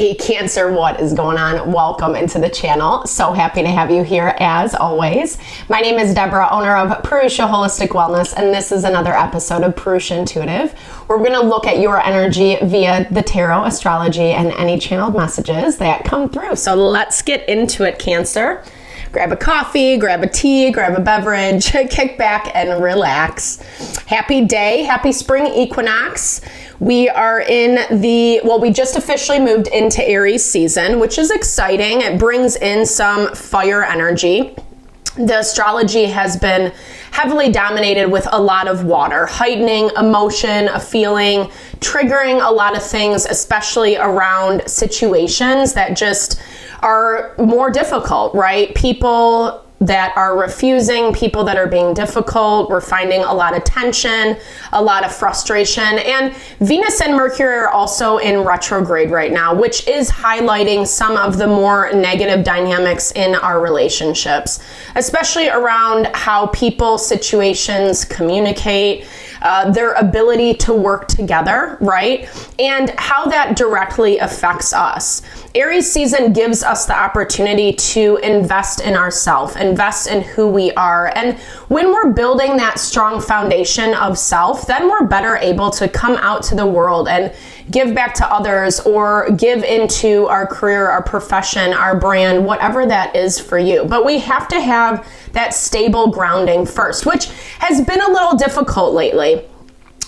Hey Cancer, what is going on? Welcome into the channel. So happy to have you here as always. My name is Deborah, owner of Purusha Holistic Wellness, and this is another episode of Purusha Intuitive. We're going to look at your energy via the tarot, astrology, and any channeled messages that come through. So let's get into it, Cancer. Grab a coffee, grab a tea, grab a beverage, kick back and relax. Happy day, happy spring equinox. We are in we just officially moved into Aries season, which is exciting. It brings in some fire energy. The astrology has been heavily dominated with a lot of water, heightening emotion, a feeling, triggering a lot of things, especially around situations that just are more difficult, right? People that are refusing, people that are being difficult. We're finding a lot of tension, a lot of frustration, and Venus and Mercury are also in retrograde right now, which is highlighting some of the more negative dynamics in our relationships, especially around how people, situations communicate, their ability to work together, right? And how that directly affects us. Aries season gives us the opportunity to invest in ourselves, invest in who we are. And when we're building that strong foundation of self, then we're better able to come out to the world and give back to others or give into our career, our profession, our brand, whatever that is for you. But we have to have that stable grounding first, which has been a little difficult lately.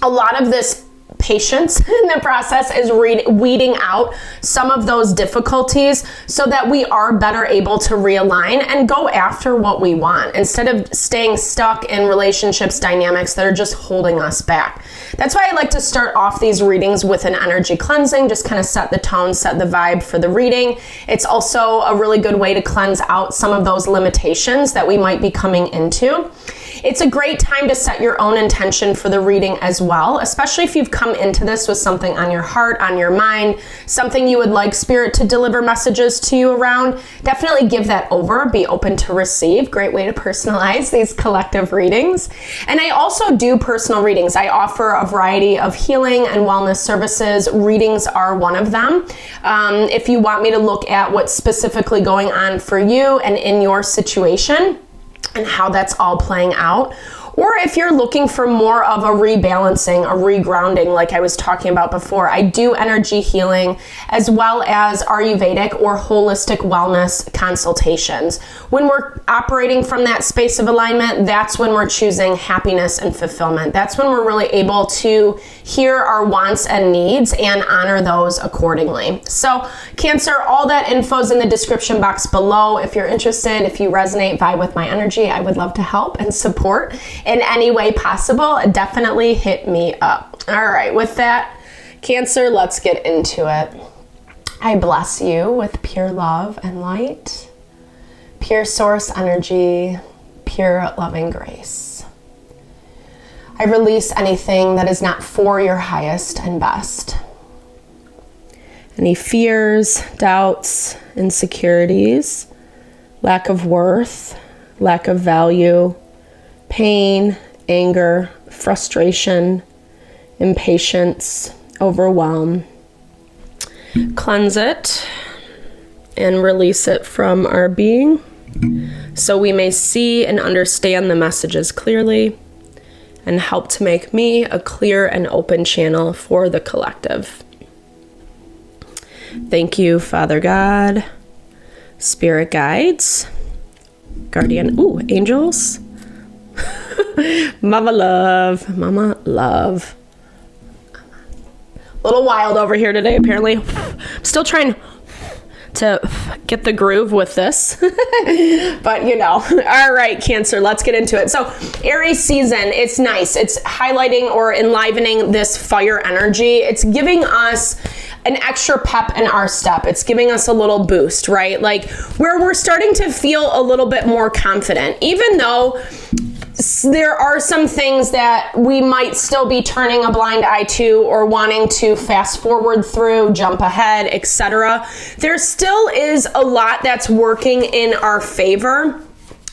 A lot of this patience in the process is weeding out some of those difficulties so that we are better able to realign and go after what we want instead of staying stuck in relationships dynamics that are just holding us back. That's why I like to start off these readings with an energy cleansing, just kind of set the tone, set the vibe for the reading. It's also a really good way to cleanse out some of those limitations that we might be coming into. It's a great time to set your own intention for the reading as well, especially if you've come into this with something on your heart, on your mind, something you would like Spirit to deliver messages to you around. Definitely give that over. Be open to receive. Great way to personalize these collective readings. And I also do personal readings. I offer a variety of healing and wellness services. Readings are one of them. If you want me to look at what's specifically going on for you and in your situation, and how that's all playing out. Or if you're looking for more of a rebalancing, a regrounding, like I was talking about before, I do energy healing as well as Ayurvedic or holistic wellness consultations. When we're operating from that space of alignment, that's when we're choosing happiness and fulfillment. That's when we're really able to hear our wants and needs and honor those accordingly. So Cancer, all that info is in the description box below. If you're interested, if you resonate, vibe with my energy, I would love to help and support in any way possible. Definitely hit me up. All right, with that, Cancer, let's get into it. I bless you with pure love and light, pure source energy, pure loving grace. I release anything that is not for your highest and best. Any fears, doubts, insecurities, lack of worth, lack of value, pain, anger, frustration, impatience, overwhelm. Cleanse it and release it from our being so we may see and understand the messages clearly and help to make me a clear and open channel for the collective. Thank you, Father God, Spirit guides, guardian, angels, Mama love. A little wild over here today, apparently. I'm still trying to get the groove with this, but you know. All right, Cancer, let's get into it. So Aries season, it's nice. It's highlighting or enlivening this fire energy. It's giving us an extra pep in our step. It's giving us a little boost, right? Like where we're starting to feel a little bit more confident, even though there are some things that we might still be turning a blind eye to or wanting to fast forward through, jump ahead, etc. There still is a lot that's working in our favor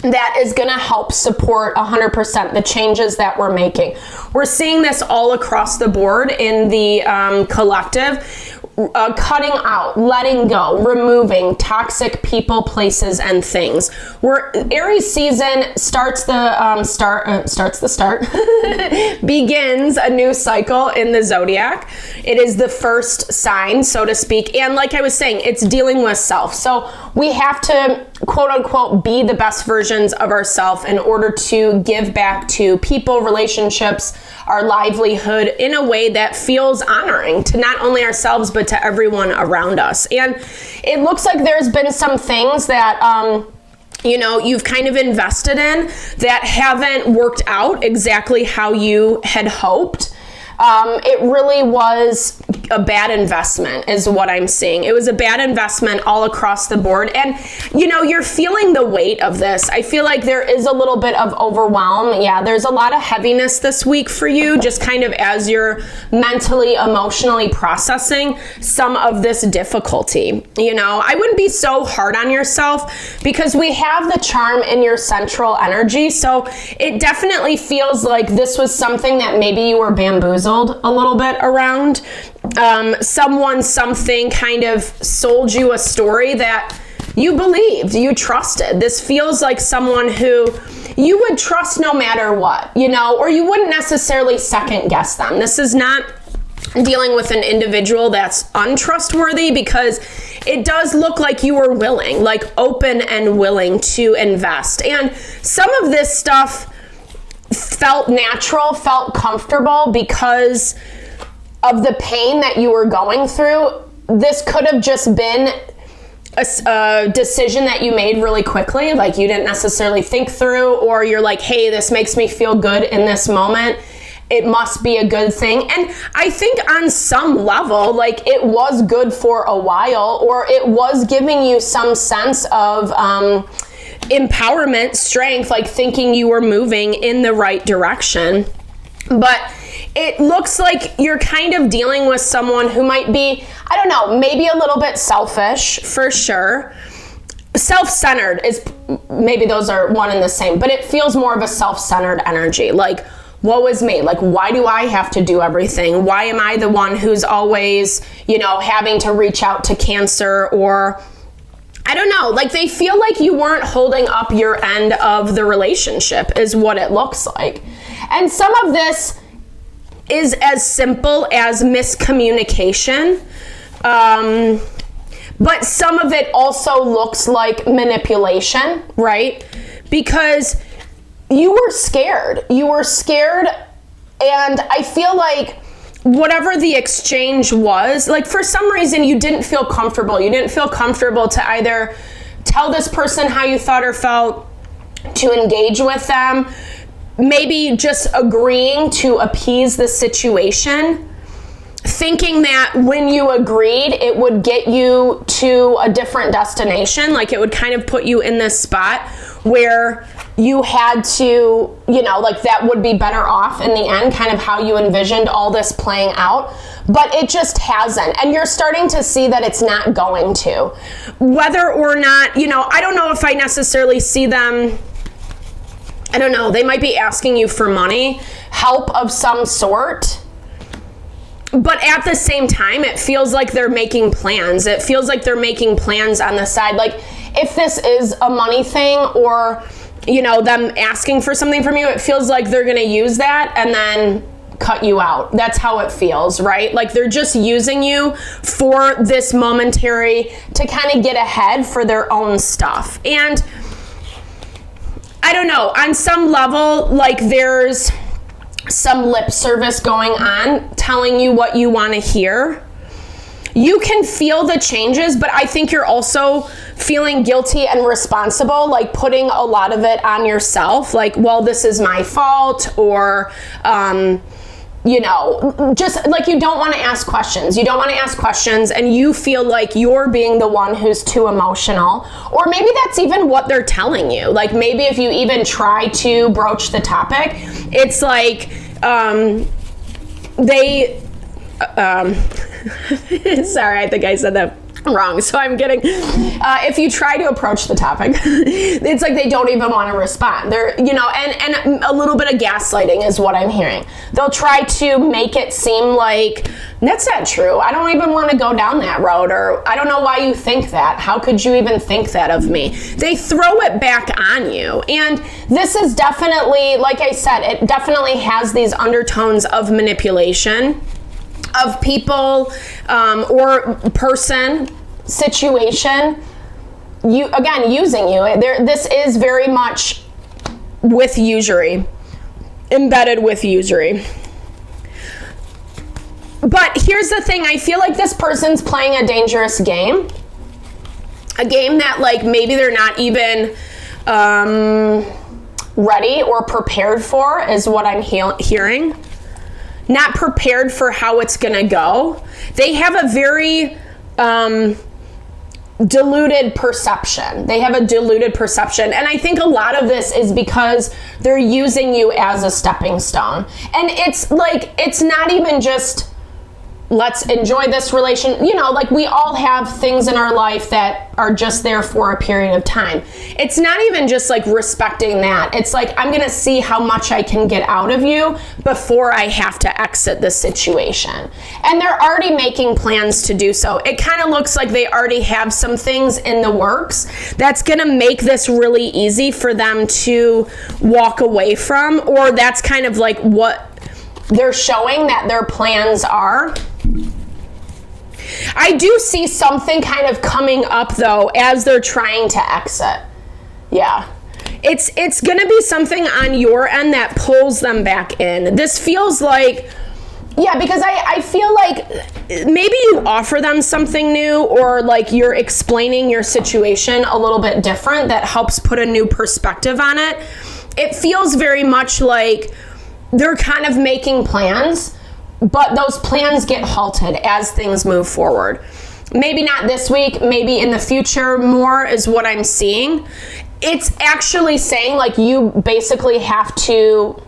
that is going to help support 100% the changes that we're making. We're seeing this all across the board in the collective. cutting out, letting go, removing toxic people, places, and things. Where Aries season begins a new cycle in the zodiac. It is the first sign, so to speak. And like I was saying, it's dealing with self. So we have to, quote unquote, be the best versions of ourselves in order to give back to people, relationships, our livelihood in a way that feels honoring to not only ourselves, but to everyone around us. And it looks like there's been some things that, you've kind of invested in that haven't worked out exactly how you had hoped. It really was a bad investment is what I'm seeing. It was a bad investment all across the board. And, you're feeling the weight of this. I feel like there is a little bit of overwhelm. Yeah, there's a lot of heaviness this week for you, just kind of as you're mentally, emotionally processing some of this difficulty. I wouldn't be so hard on yourself because we have the charm in your central energy. So it definitely feels like this was something that maybe you were bamboozled a little bit around. Something kind of sold you a story that you believed, you trusted. This feels like someone who you would trust no matter what, or you wouldn't necessarily second guess them. This is not dealing with an individual that's untrustworthy because it does look like you were willing, like open and willing to invest. And some of this stuff felt natural, felt comfortable because of the pain that you were going through. This could have just been a decision that you made really quickly, like you didn't necessarily think through, or you're like, hey, this makes me feel good in this moment. It must be a good thing. And I think on some level, like it was good for a while, or it was giving you some sense of empowerment, strength, like thinking you were moving in the right direction. But it looks like you're kind of dealing with someone who might be, I don't know, maybe a little bit selfish, for sure. Self-centered is, maybe those are one and the same, but it feels more of a self-centered energy. Like, woe is me. Like, why do I have to do everything? Why am I the one who's always, having to reach out to Cancer? Or I don't know, like they feel like you weren't holding up your end of the relationship is what it looks like. And some of this is as simple as miscommunication. But some of it also looks like manipulation, right? Because you were scared. And I feel like whatever the exchange was, like for some reason you didn't feel comfortable. You didn't feel comfortable to either tell this person how you thought or felt, to engage with them, maybe just agreeing to appease the situation, thinking that when you agreed, it would get you to a different destination. Like it would kind of put you in this spot where you had to, like that would be better off in the end, kind of how you envisioned all this playing out. But it just hasn't. And you're starting to see that it's not going to. Whether or not, I don't know if I necessarily see them, I don't know, they might be asking you for money, help of some sort. But at the same time, it feels like they're making plans. It feels like they're making plans on the side. Like if this is a money thing or, them asking for something from you, it feels like they're going to use that and then cut you out. That's how it feels, right? Like they're just using you for this momentary to kind of get ahead for their own stuff. And I don't know, on some level, like there's some lip service going on, telling you what you want to hear. You can feel the changes, but I think you're also feeling guilty and responsible, like putting a lot of it on yourself. Like, well, this is my fault, or, just like you don't want to ask questions. You don't want to ask questions, and you feel like you're being the one who's too emotional. Or maybe that's even what they're telling you. Like maybe if you even try to broach the topic, it's like sorry, I think I said that wrong. So I'm getting, if you try to approach the topic, it's like they don't even want to respond. They're, and a little bit of gaslighting is what I'm hearing. They'll try to make it seem like, that's not true. I don't even want to go down that road, or I don't know why you think that. How could you even think that of me? They throw it back on you. And this is definitely, like I said, it definitely has these undertones of manipulation of people, or person, situation, using you. This is very much with usury, embedded with usury. But here's the thing, I feel like this person's playing a dangerous game. A game that like maybe they're not even ready or prepared for, is what I'm hearing. Not prepared for how it's gonna go. They have a very diluted perception. They have a diluted perception. And I think a lot of this is because they're using you as a stepping stone. And it's like, it's not even just, let's enjoy this relation. Like we all have things in our life that are just there for a period of time. It's not even just like respecting that. It's like, I'm going to see how much I can get out of you before I have to exit the situation. And they're already making plans to do so. It kind of looks like they already have some things in the works that's going to make this really easy for them to walk away from, or that's kind of like what they're showing that their plans are. I do see something kind of coming up though as they're trying to exit. Yeah. It's going to be something on your end that pulls them back in. This feels like, because I feel like maybe you offer them something new, or like you're explaining your situation a little bit different that helps put a new perspective on it. It feels very much like they're kind of making plans, but those plans get halted as things move forward. Maybe not this week, maybe in the future more is what I'm seeing. It's actually saying like you basically have to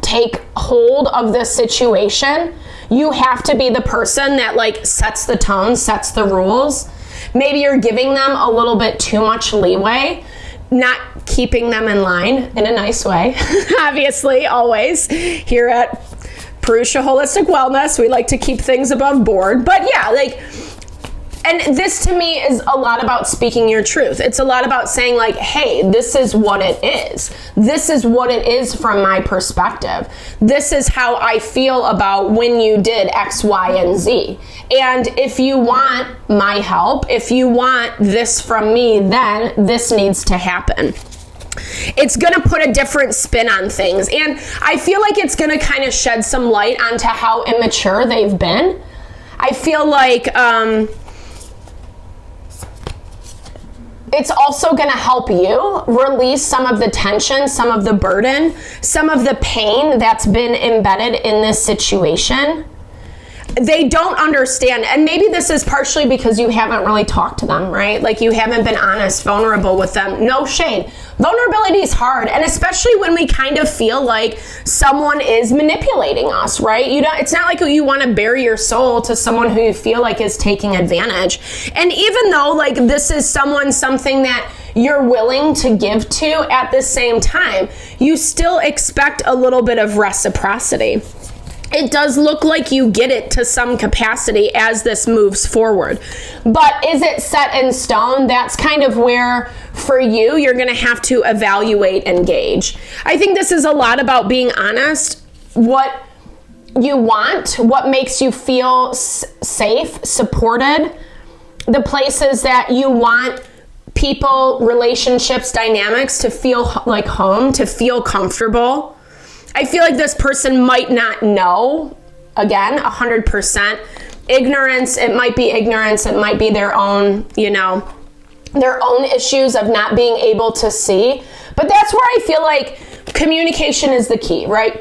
take hold of this situation. You have to be the person that like sets the tone, sets the rules. Maybe you're giving them a little bit too much leeway, not keeping them in line in a nice way. Obviously, always here at Purusha Holistic Wellness, we like to keep things above board. But and this to me is a lot about speaking your truth. It's a lot about saying like, hey, this is what it is. This is what it is from my perspective. This is how I feel about when you did X, Y, and Z. And if you want my help, if you want this from me, then this needs to happen. It's going to put a different spin on things. And I feel like it's going to kind of shed some light onto how immature they've been. I feel like it's also going to help you release some of the tension, some of the burden, some of the pain that's been embedded in this situation. They don't understand, and maybe this is partially because you haven't really talked to them, right? Like you haven't been honest, vulnerable with them. No shade. Vulnerability is hard, and especially when we kind of feel like someone is manipulating us, right? It's not like you want to bare your soul to someone who you feel like is taking advantage. And even though like this is something that you're willing to give to, at the same time, you still expect a little bit of reciprocity. It does look like you get it to some capacity as this moves forward. But is it set in stone? That's kind of where, for you, you're going to have to evaluate and gauge. I think this is a lot about being honest. What you want, what makes you feel safe, supported, the places that you want people, relationships, dynamics to feel like home, to feel comfortable. I feel like this person might not know, again, 100%. Ignorance, it might be ignorance, it might be their own, their own issues of not being able to see. But that's where I feel like communication is the key, right?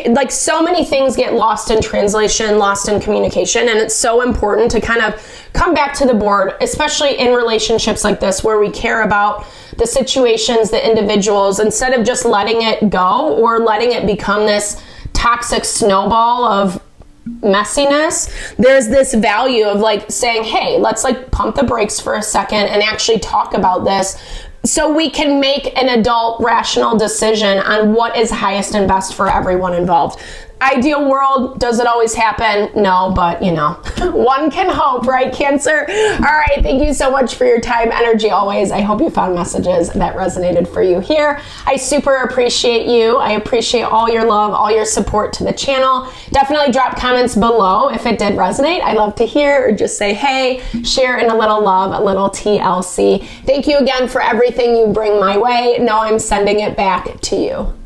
Like so many things get lost in translation, lost in communication, and it's so important to kind of come back to the board, especially in relationships like this where we care about the situations, the individuals, instead of just letting it go or letting it become this toxic snowball of messiness, there's this value of like saying, hey, let's like pump the brakes for a second and actually talk about this so we can make an adult rational decision on what is highest and best for everyone involved. Ideal world, does it always happen? No, but you know, one can hope, right, Cancer? All right, thank you so much for your time, energy always. I hope you found messages that resonated for you here. I super appreciate you. I appreciate all your love, all your support to the channel. Definitely drop comments below if it did resonate. I'd love to hear, or just say, hey, share in a little love, a little TLC. Thank you again for everything you bring my way. Know I'm sending it back to you.